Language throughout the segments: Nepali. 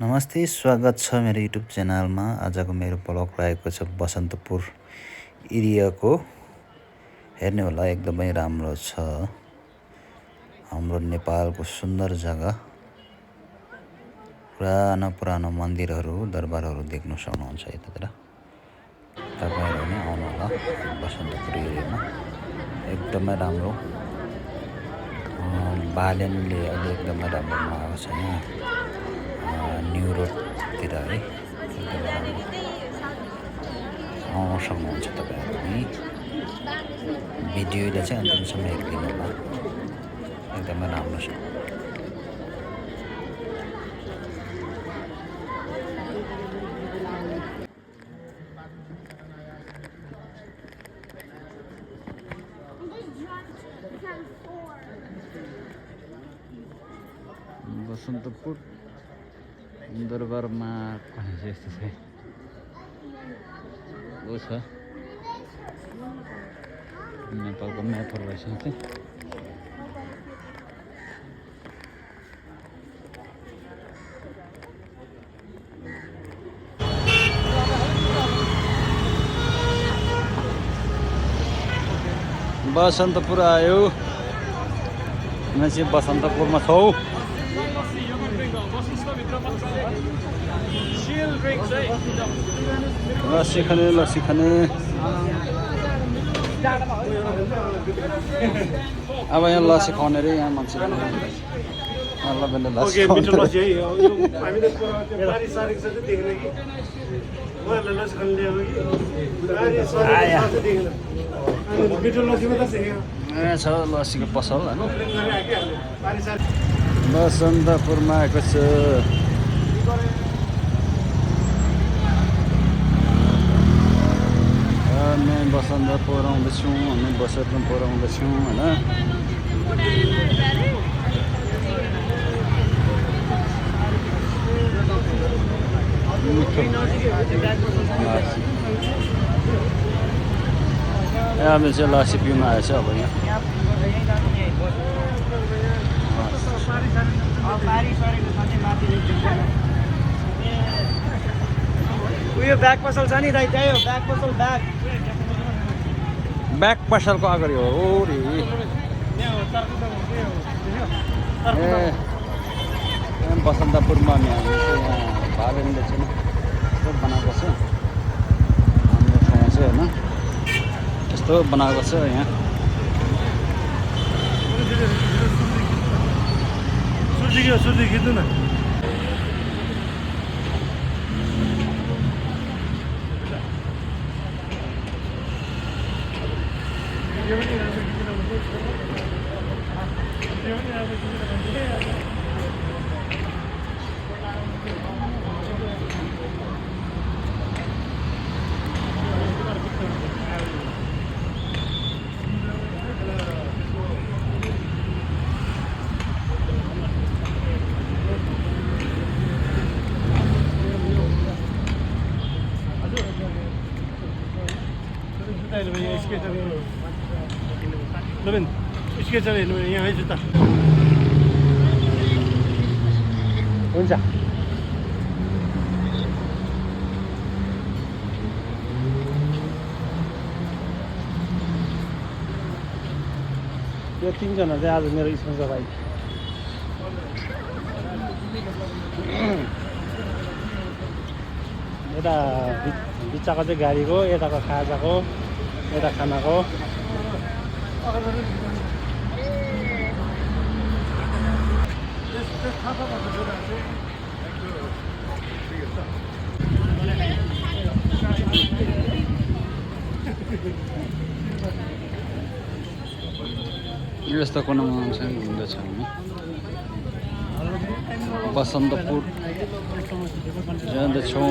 नमस्ते, स्वागत छ मेरो युट्युब च्यानलमा। आजको मेरो ब्लग रहेको छ बसन्तपुर एरियाको। हेर्ने होला, एकदमै राम्रो छ। हाम्रो नेपालको सुन्दर जग्गा, पुरानो मन्दिरहरू, दरबारहरू देख्न सक्नुहुन्छ यतातिर। तपाईहरु पनि आउनु होला बसन्तपुर एरियामा। एकदमै राम्रो। बालेनले अहिले एकदमै राम्रो बनाएको छ यहाँ न्यू रोडतिर है। एकदमै राम्रो आउन सक्नुहुन्छ तपाईहरु पनि। भिडियोलाई चाहिँ अन्तिमसम्म हेरिदिनु होला, एकदमै राम्रो छ। बसन्तपुर दरबारमा कहाँ यस्तो छ हो छ नेपालको म्यापहरू रहेछ चाहिँ। बसन्तपुर आयो, हामी चाहिँ बसन्तपुरमा छौँ। लस्सी खाने अब यहाँ लस्सी खुवाउने रे यहाँ मान्छे छ लस्सीको पसल होइन। बसन्तपुरमा आएको छ। हामी बसन्तपुर आउँदैछौँ, होइन। हामी चाहिँ लस्सी पिउन आएछ अब यहाँ। उयो ब्याग पसल छ नि दाइ, त्यही हो ब्याग पसल। ब्याग पसलको अगाडि हो रे। बसन्तपुरमा हामी यहाँ बालेनले चाहिँ यस्तो बनाएको छ हाम्रो ठाउँ चाहिँ, होइन। यस्तो बनाएको छ यहाँ। सुर्ती खिच्नु न। स्केचर हेर्नु यहाँ है जुत्ता हुन्छ। यो तीनजना चाहिँ आज मेरो स्पोन्सर भाइ। यता बिच्चाको चाहिँ गाडीको, यताको खाजाको, यता खानाको। यस्तो कुनामा चाहिँ हुँदैछ हामी बसन्तपुर जाँदैछौँ।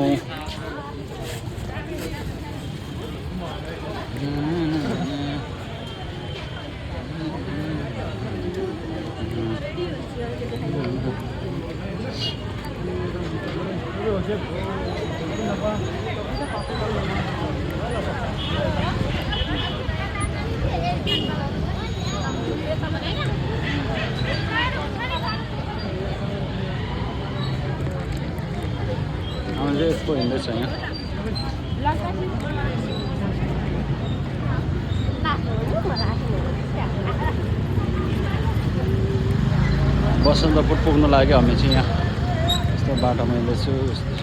चाहिँ यसको हिँड्दैछ यहाँ बसन्तपुर पुग्नु लाग्यो हामी चाहिँ यहाँ यस्तो बाटोमा हिँड्दैछु यस्तो छ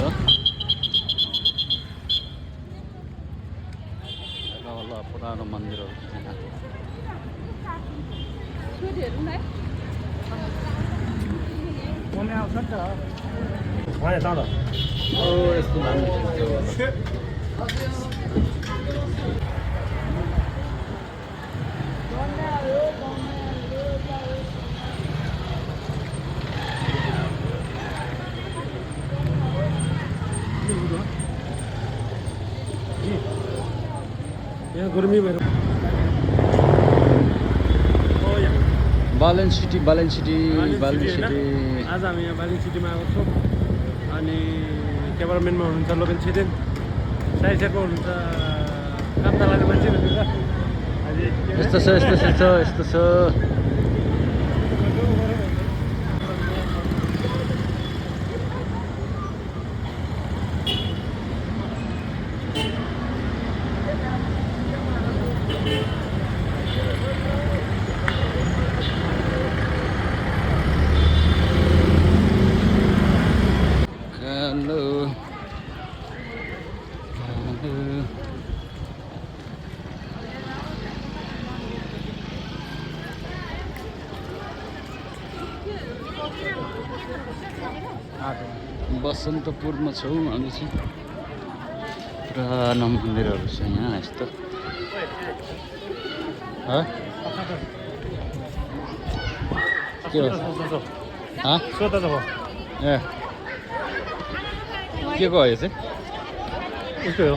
ल पुरानो मन्दिरहरू यस्तो दामी यहाँ गर्मी भएर बालेन सिटी आज हामी यहाँ बालिन सिटीमा आएको छौँ अनि क्यामेराम्यानमा हुनुहुन्छ लोकेन छिदेन साइड साइडमा हुनुहुन्छ काम चलाउने मान्छे हुनुहुन्छ यस्तो छ बसन्तपुरमा छौँ हामी चाहिँ पुरानो मन्दिरहरू छ यहाँ यस्तो के हो ए के को यो चाहिँ उसको हो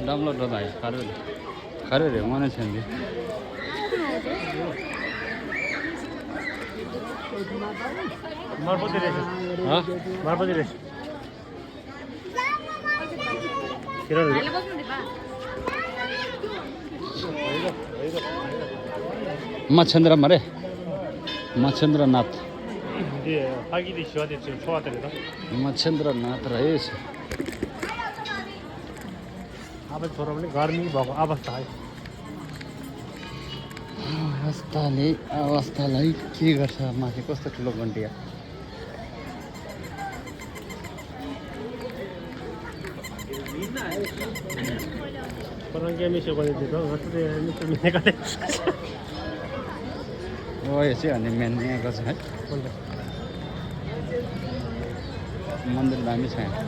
डाउनलोड भाइ खरे रे मन छैन मार्पति रहेछ मच्छेन्द्रमा रे मच्छेन्द्रनाथ मच्छेन्द्रनाथ रहेछ अब छोरा पनि गर्मी भएको अवस्था है अवस्थालाई के गर्छ माथि कस्तो ठुलो घन्टिया यो चाहिँ अनि मेन यहाँको छ है मन्दिर दामी छ यहाँ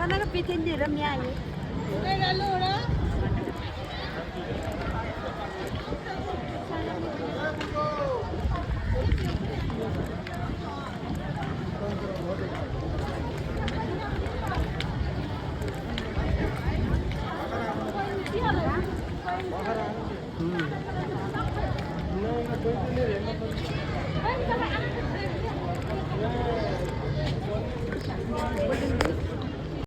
Karena kepiting di dalamnya ini.